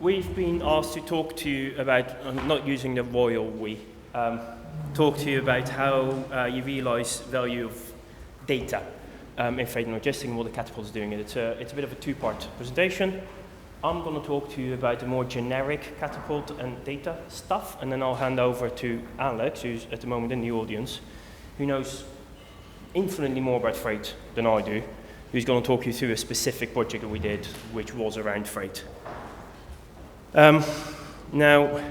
We've been asked to talk to you about, not using the royal we, talk to you about how you realize value of data in freight and logistics and what the Catapult is doing. It's a bit of a two-part presentation. I'm going to talk to you about the more generic Catapult and data stuff, and then I'll hand over to Alex, who's at the moment in the audience, who knows infinitely more about freight than I do, who's going to talk you through a specific project that we did, which was around freight. Now,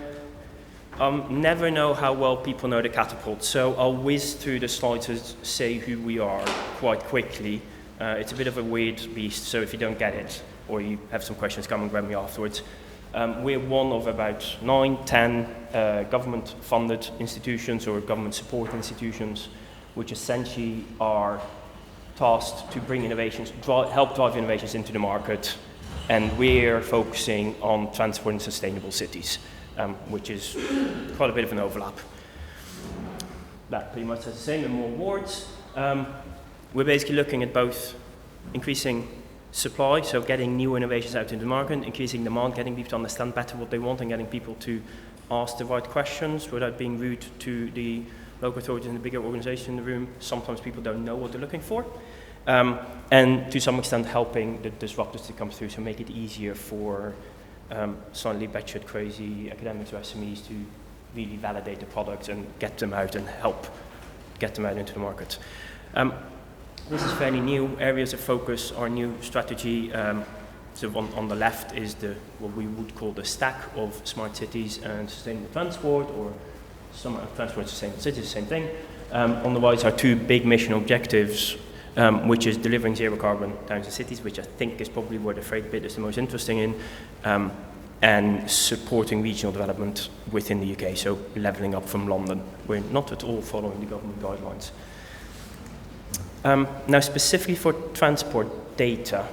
never know how well people know the Catapult, so I'll whiz through the slides to say who we are quite quickly. It's a bit of a weird beast, so if you don't get it, or you have some questions, come and grab me afterwards. We're one of about 9-10 government-funded institutions or government-support institutions, which essentially are tasked to bring innovations, help drive innovations into the market, and we're focusing on transport and sustainable cities, which is quite a bit of an overlap. That pretty much has the same and more awards. We're basically looking at both increasing supply, so getting new innovations out into the market, increasing demand, getting people to understand better what they want, and getting people to ask the right questions without being rude to the local authorities and the bigger organization in the room. Sometimes people don't know what they're looking for. And to some extent helping the disruptors to come through, so make it easier for slightly batshit crazy academics or SMEs to really validate the products and get them out and help get them out into the market. This is fairly new. Areas of focus are new strategy. So on the left is what we would call the stack of smart cities and sustainable transport, or transport and sustainable cities, the same thing. On the right are two big mission objectives, which is delivering zero carbon towns and cities, which I think is probably where the freight bit is the most interesting in, and supporting regional development within the UK, so levelling up from London. We're not at all following the government guidelines. Now, specifically for transport data,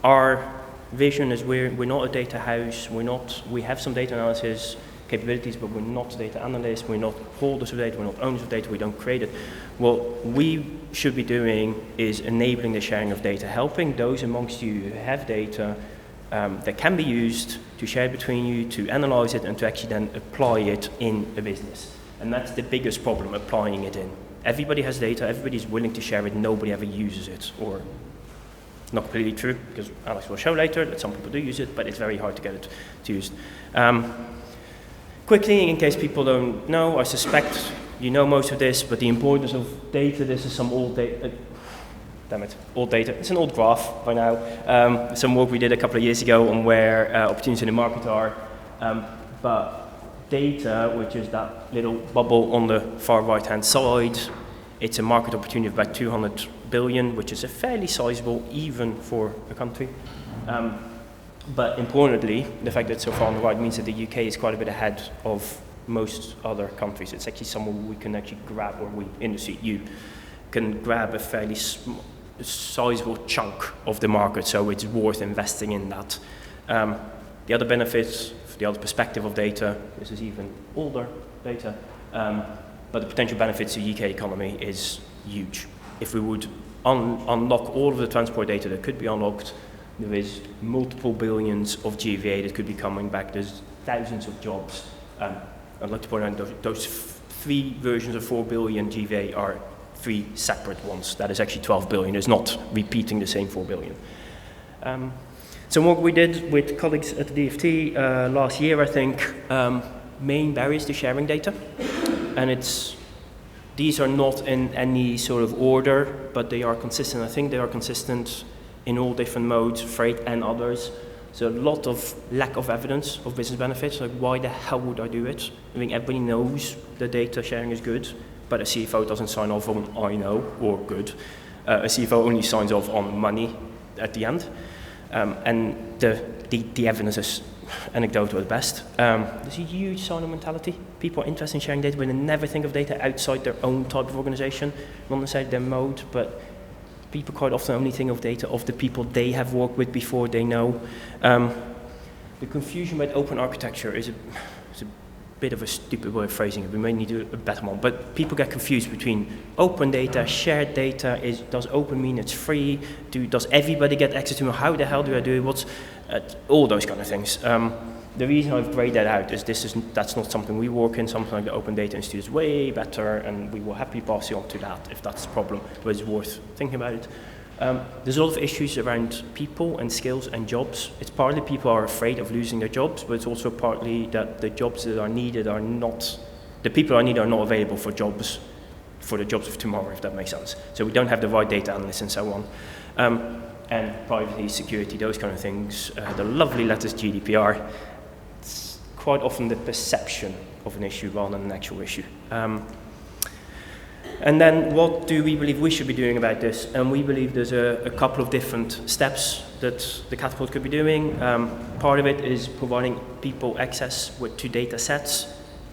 our vision is we're not a data house. We have some data analysis capabilities, but we're not data analysts. We're not holders of data. We're not owners of data. We don't create it. What we should be doing is enabling the sharing of data, helping those amongst you who have data that can be used to share between you, to analyze it, and to actually then apply it in a business. And that's the biggest problem, applying it in. Everybody has data, everybody's willing to share it, nobody ever uses it, or not completely true, because Alex will show later that some people do use it, but it's very hard to get it to used. Quickly, in case people don't know, I suspect you know most of this, but the importance of data, this is some old data, old data. It's an old graph by now. Some work we did a couple of years ago on where opportunities in the market are, but data, which is that little bubble on the far right-hand side, it's a market opportunity of about 200 billion, which is a fairly sizable even for a country. But importantly, the fact that it's so far on the right means that the UK is quite a bit ahead of most other countries. It's actually somewhere we can actually grab, or we, industry, you can grab a fairly sizable chunk of the market, so it's worth investing in that. The other benefits, the other perspective of data, this is even older data, but the potential benefits to the UK economy is huge. If we would unlock all of the transport data that could be unlocked, there is multiple billions of GVA that could be coming back. There's thousands of jobs. I'd like to point out those three versions of 4 billion GVA are three separate ones. That is actually 12 billion. It's not repeating the same 4 billion. So what we did with colleagues at the DFT last year, I think, main barriers to sharing data. And these are not in any sort of order, but they are consistent. I think they are consistent in all different modes, freight and others. So a lot of lack of evidence of business benefits, like why the hell would I do it? I mean, everybody knows the data sharing is good, but a CFO doesn't sign off on I know or good. A CFO only signs off on money at the end. And the evidence is anecdotal at best. There's a huge silo mentality. People are interested in sharing data, but they never think of data outside their own type of organization, not necessarily their mode, but people quite often only think of data of the people they have worked with before they know. The confusion about open architecture is a bit of a stupid way of phrasing it. We may need to do a better one. But people get confused between open data, shared data. Does open mean it's free? Does everybody get access to it? How the hell do I do it? What's all those kind of things. The reason I've grayed that out is that's not something we work in. Something like the Open Data Institute is way better, and we will happily pass you on to that if that's the problem, but it's worth thinking about it. There's a lot of issues around people and skills and jobs. It's partly people are afraid of losing their jobs, but it's also partly that the jobs that are needed are not, the people I need are not available for the jobs of tomorrow, if that makes sense. So we don't have the right data analysts and so on. And privacy, security, those kind of things. The lovely letters GDPR. It's quite often the perception of an issue rather than an actual issue. And then what do we believe we should be doing about this? And we believe there's a couple of different steps that the Catapult could be doing. Part of it is providing people access to data sets,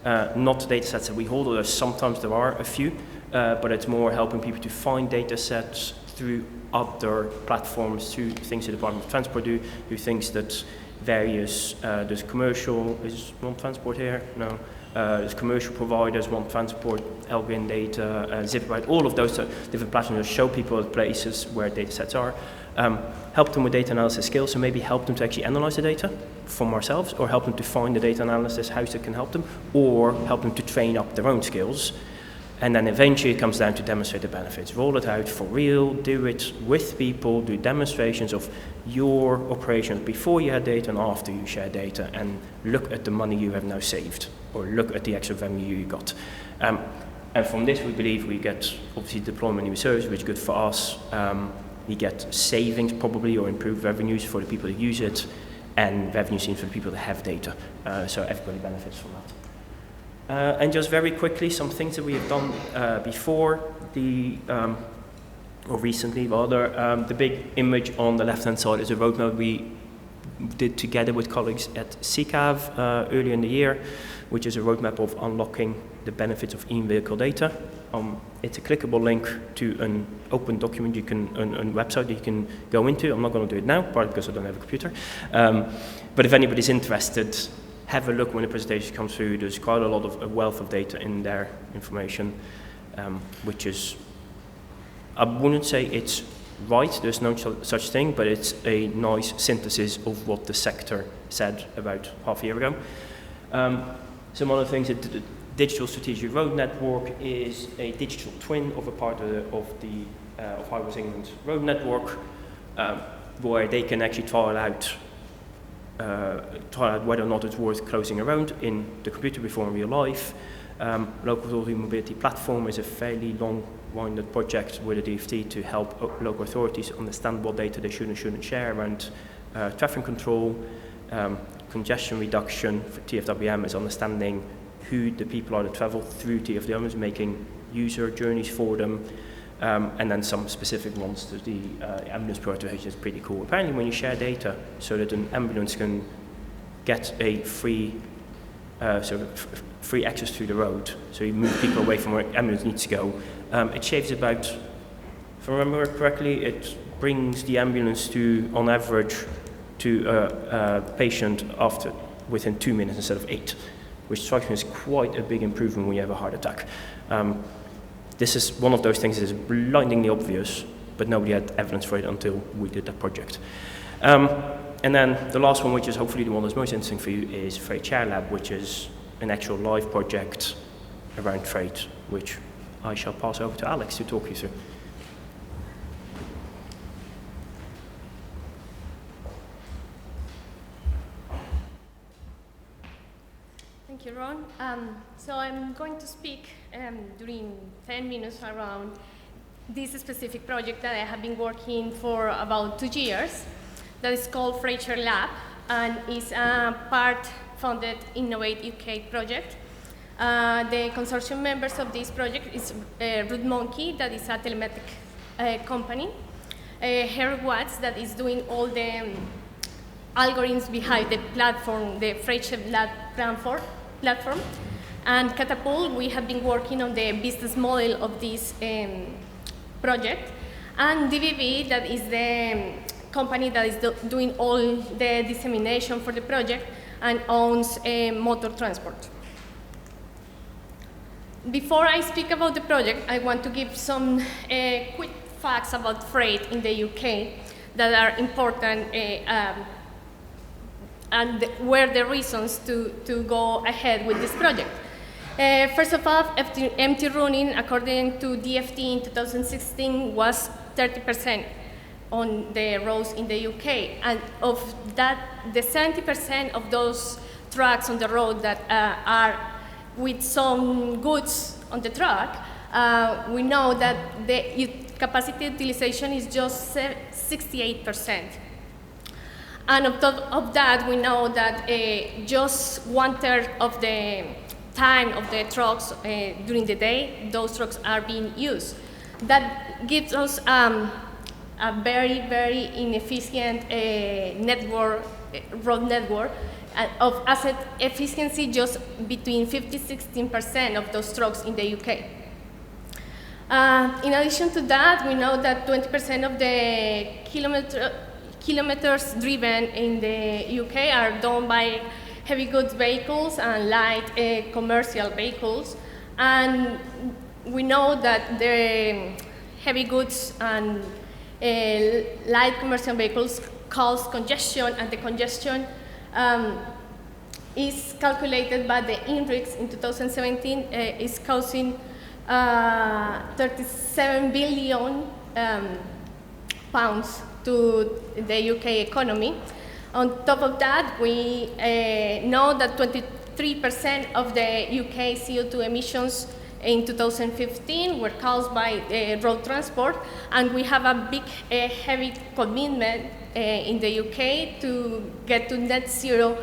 not data sets that we hold, although sometimes there are a few, but it's more helping people to find data sets through other platforms, through things the Department of Transport do things that various, there's commercial, is one transport here? No. There's commercial providers, One Transport, Elgin Data, ZipRide, all of those different platforms show people places where data sets are, help them with data analysis skills, so maybe help them to actually analyze the data from ourselves, or help them to find the data analysis house that can help them, or help them to train up their own skills. And then eventually it comes down to demonstrate the benefits. Roll it out for real, do it with people, do demonstrations of your operations before you had data and after you share data, and look at the money you have now saved, or look at the extra revenue you got. And from this we believe we get obviously deployment new service, which is good for us. We get savings probably, or improved revenues for the people that use it, and revenue streams for the people that have data. So everybody benefits from that. And just very quickly, some things that we have done before, or recently rather. The big image on the left-hand side is a roadmap we did together with colleagues at CCAV earlier in the year, which is a roadmap of unlocking the benefits of in-vehicle data. It's a clickable link to an open document, a website that you can go into. I'm not going to do it now, partly because I don't have a computer. But if anybody's interested, have a look when the presentation comes through. There's quite a lot of a wealth of data in there, information, which is, I wouldn't say it's right, there's no such thing, but it's a nice synthesis of what the sector said about half a year ago. Some other things, the Digital Strategic Road Network is a digital twin of a part of Highways England's road network, where they can actually try out whether or not it's worth closing a road in the computer before in real life. Local Authority Mobility Platform is a fairly long-winded project with the DFT to help local authorities understand what data they should and shouldn't share around traffic control. Congestion reduction for TFWM is understanding who the people are that travel through TFWM, making user journeys for them. And then some specific ones, the ambulance prioritization is pretty cool. Apparently when you share data so that an ambulance can get a free free access to the road, so you move people away from where ambulance needs to go, it shaves about, if I remember correctly, it brings the ambulance to, on average, to a patient within 2 minutes instead of 8, which strikes me as quite a big improvement when you have a heart attack. This is one of those things that is blindingly obvious, but nobody had evidence for it until we did that project. And then the last one, which is hopefully the one that's most interesting for you, is Freight Share Lab, which is an actual live project around freight, which I shall pass over to Alex to talk you through. Thank you, Ron. So I'm going to speak during 10 minutes around this specific project that I have been working for about 2 years, that is called Freight Share Lab, and is a part-funded Innovate UK project. The consortium members of this project is Route Monkey, that is a telematic company, Herr Watts, that is doing all the algorithms behind the platform, the Freight Share Lab platform, and Catapult. We have been working on the business model of this project, and DVB, that is the company that is doing all the dissemination for the project and owns motor transport. Before I speak about the project, I want to give some quick facts about freight in the UK that are important and were the reasons to go ahead with this project. First of all, empty running, according to DFT in 2016, was 30% on the roads in the UK. And of that, the 70% of those trucks on the road that are with some goods on the truck, we know that the capacity utilization is just 68%. And on top of that, we know that just 1/3 of the time of the trucks during the day, those trucks are being used. That gives us a very, very inefficient road network of asset efficiency, just between 50–16% of those trucks in the UK. In addition to that, we know that 20% of the kilometers driven in the UK are done by heavy goods vehicles and light commercial vehicles. And we know that the heavy goods and light commercial vehicles cause congestion, and the congestion is calculated by the INRIX in 2017 is causing 37 billion pounds to the UK economy. On top of that, we know that 23% of the UK CO2 emissions in 2015 were caused by road transport, and we have a big, heavy commitment in the UK to get to net zero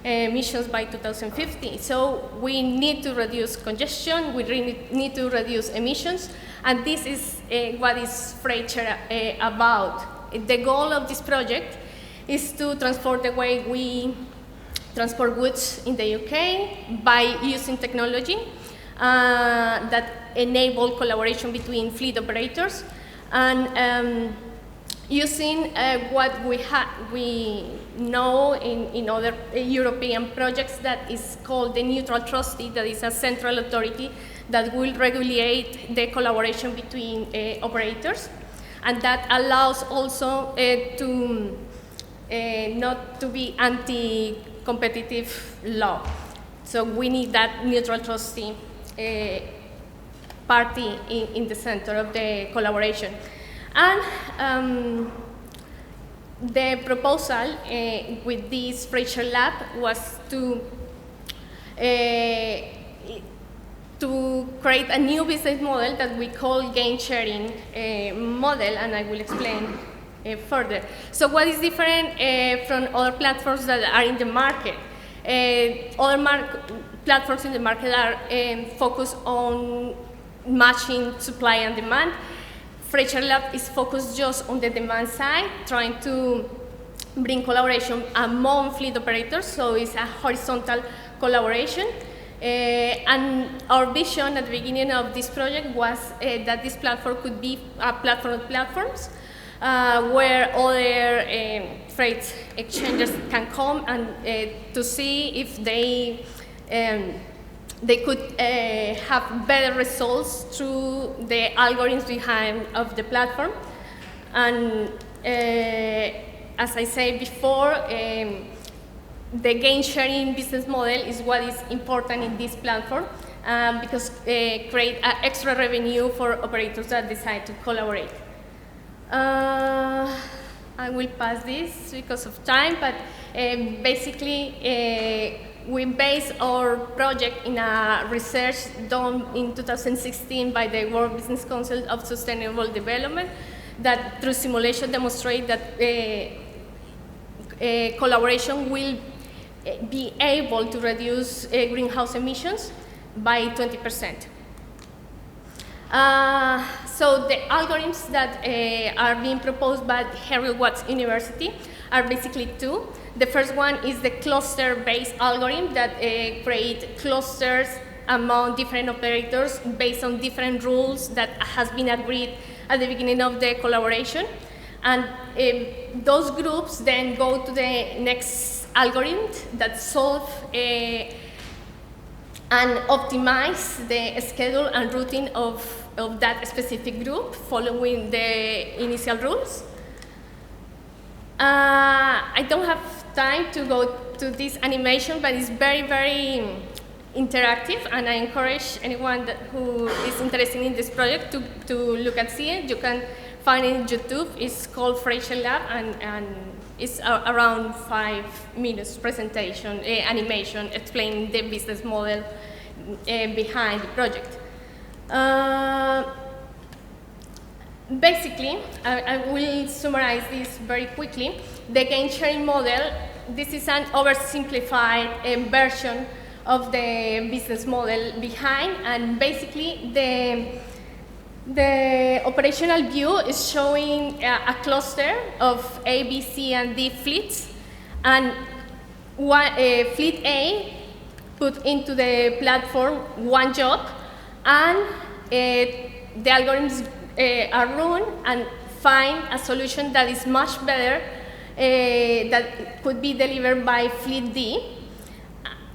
emissions by 2050. So we need to reduce congestion, we really need to reduce emissions, and this is what is Freight Share about. The goal of this project is to transform the way we transport goods in the UK by using technology that enable collaboration between fleet operators, and using what we know in other European projects that is called the neutral trustee, that is a central authority that will regulate the collaboration between operators, and that allows also to not to be anti-competitive law. So we need that neutral trustee party in the center of the collaboration. And the proposal with this Freight Share Lab was to create a new business model that we call gain sharing model, and I will explain further. So what is different from other platforms that are in the market? Other platforms in the market are focused on matching supply and demand. Freight Share Lab is focused just on the demand side, trying to bring collaboration among fleet operators, so it's a horizontal collaboration. And our vision at the beginning of this project was that this platform could be a platform of platforms, where other freight exchanges can come and to see if they could have better results through the algorithms behind of the platform. And as I said before, the gain sharing business model is what is important in this platform, because create extra revenue for operators that decide to collaborate. I will pass this because of time, but basically we base our project in a research done in 2016 by the World Business Council of Sustainable Development, that through simulation demonstrate that collaboration will be able to reduce greenhouse emissions by 20%. So the algorithms that are being proposed by Harold Watts University are basically two. The first one is the cluster-based algorithm that creates clusters among different operators based on different rules that has been agreed at the beginning of the collaboration. And those groups then go to the next algorithm that solve and optimize the schedule and routine of that specific group following the initial rules. I don't have time to go to this animation, but it's very, very interactive, and I encourage anyone who is interested in this project to look and see it. You can find it on YouTube. It's called Frasier Lab, and it's around 5 minutes presentation, animation explaining the business model behind the project. Basically, I will summarize this very quickly. The gain sharing model, this is an oversimplified version of the business model behind, and basically the operational view is showing a cluster of A, B, C, and D fleets, and fleet A put into the platform one job, and the algorithms are run and find a solution that is much better that could be delivered by fleet D.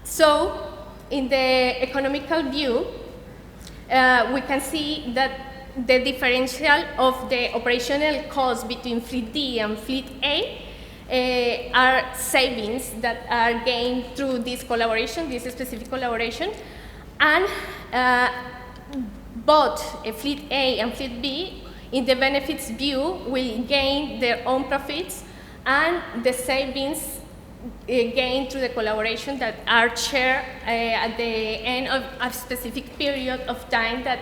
So in the economical view, we can see that the differential of the operational cost between fleet D and fleet A are savings that are gained through this collaboration, this specific collaboration, and both fleet A and fleet B, in the benefits view, will gain their own profits and the savings gained through the collaboration that are shared at the end of a specific period of time that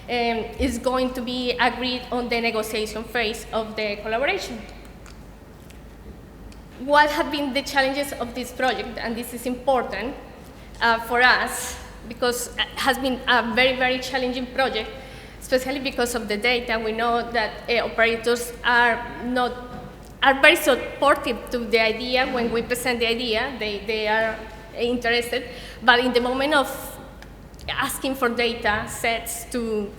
is going to be agreed on the negotiation phase of the collaboration. What have been the challenges of this project? And this is important for us because it has been a very, very challenging project, especially because of the data. We know that operators are very supportive to the idea. When we present the idea, they are interested, but in the moment of asking for data sets to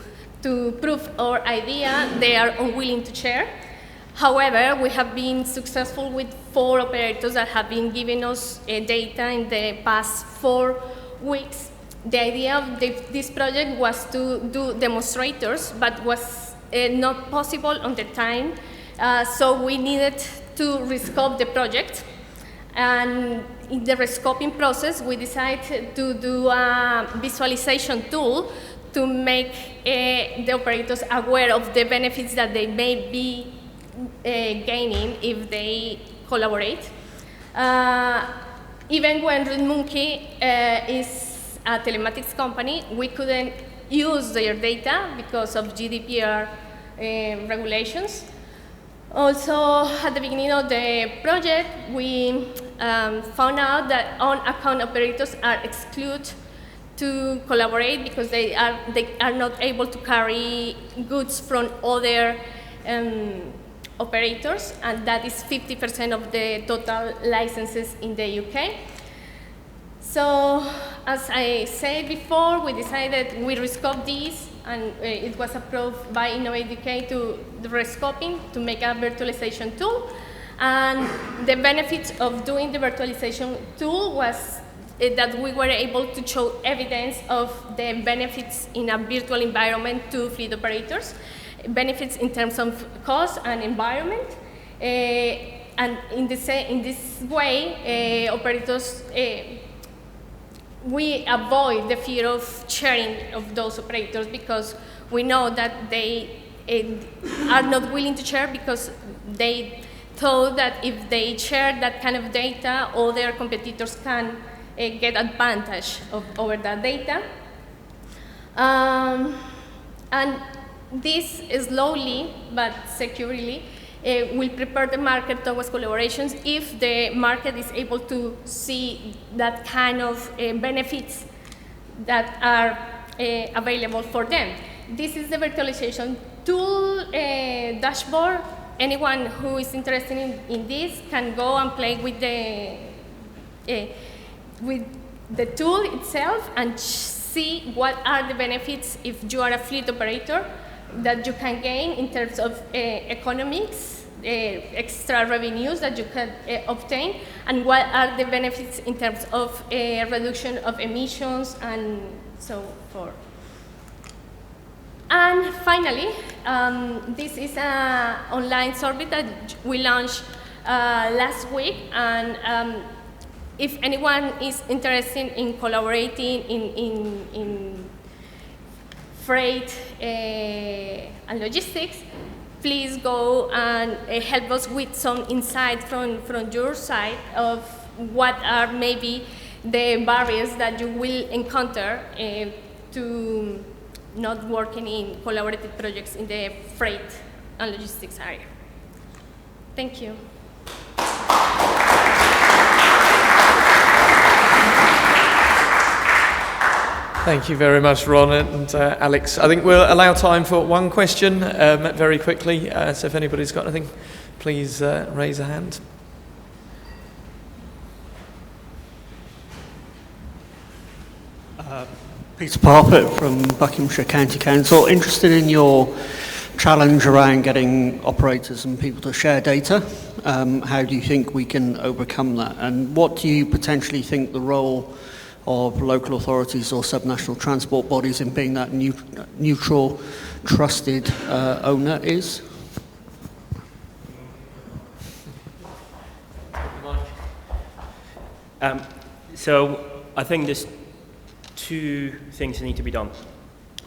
prove our idea, they are unwilling to share. However, we have been successful with 4 operators that have been giving us data in the past 4 weeks. The idea of this project was to do demonstrators, but was not possible on the time. So we needed to rescope the project. And in the rescoping process, we decided to do a visualization tool to make the operators aware of the benefits that they may be gaining if they collaborate. Even when RootMonkey is a telematics company, we couldn't use their data because of GDPR regulations. Also, at the beginning of the project, we found out that on-account operators are excluded to collaborate because they are not able to carry goods from other operators, and that is 50% of the total licenses in the UK. So, as I said before, we decided we rescope this, and it was approved by Innovate UK to the rescoping to make a virtualization tool. And the benefits of doing the virtualization tool was that we were able to show evidence of the benefits in a virtual environment to fleet operators, benefits in terms of cost and environment. And in this way, operators, we avoid the fear of sharing of those operators because we know that they are not willing to share because they thought that if they share that kind of data, all their competitors can get advantage over that data. And this slowly but securely will prepare the market towards collaborations if the market is able to see that kind of benefits that are available for them. This is the virtualization tool dashboard. Anyone who is interested in this can go and play with the tool itself and see what are the benefits if you are a fleet operator that you can gain in terms of economics, extra revenues that you can obtain, and what are the benefits in terms of reduction of emissions and so forth. And finally, this is an online survey that we launched last week, and if anyone is interested in collaborating in freight and logistics, please go and help us with some insight from your side of what are maybe the barriers that you will encounter to not working in collaborative projects in the freight and logistics area. Thank you. Thank you very much, Ron and Alex. I think we'll allow time for one question very quickly. So if anybody's got anything, please raise a hand. Peter Parpet from Buckinghamshire County Council. Interested in your challenge around getting operators and people to share data. How do you think we can overcome that? And what do you potentially think the role of local authorities or subnational transport bodies in being that neutral, trusted owner is? So I think there's two things that need to be done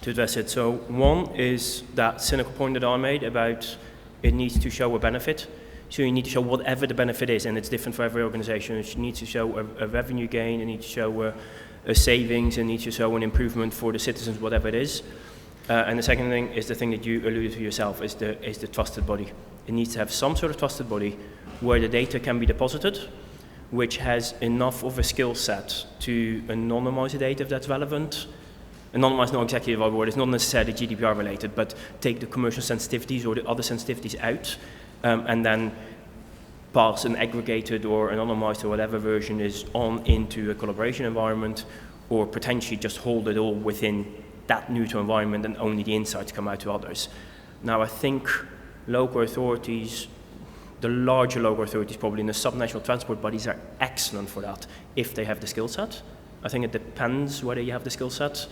to address it. So one is that cynical point that I made about it needs to show a benefit. So you need to show whatever the benefit is, and it's different for every organization. It needs to show a revenue gain, it needs to show a savings, it needs to show an improvement for the citizens, whatever it is. And the second thing is the thing that you alluded to yourself, is the trusted body. It needs to have some sort of trusted body where the data can be deposited, which has enough of a skill set to anonymize the data if that's relevant. Anonymize is not exactly the right word, it's not necessarily GDPR related, but take the commercial sensitivities or the other sensitivities out, and then pass an aggregated or anonymized or whatever version is on into a collaboration environment, or potentially just hold it all within that neutral environment and only the insights come out to others. Now I think local authorities, the larger local authorities probably, and the subnational transport bodies are excellent for that if they have the skill set. I think it depends whether you have the skill set.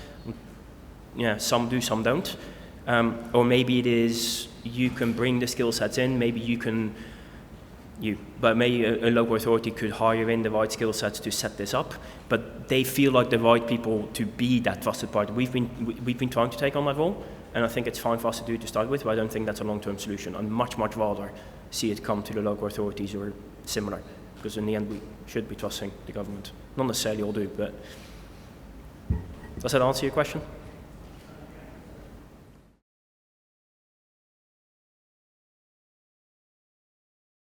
Yeah, some do, some don't. Or maybe it is you can bring the skill sets in, maybe but maybe a local authority could hire in the right skill sets to set this up, but they feel like the right people to be that trusted party. We've been trying to take on that role, and I think it's fine for us to do it to start with, but I don't think that's a long-term solution. I'd much rather see it come to the local authorities or similar, because in the end we should be trusting the government. Not necessarily all do, but does that answer your question?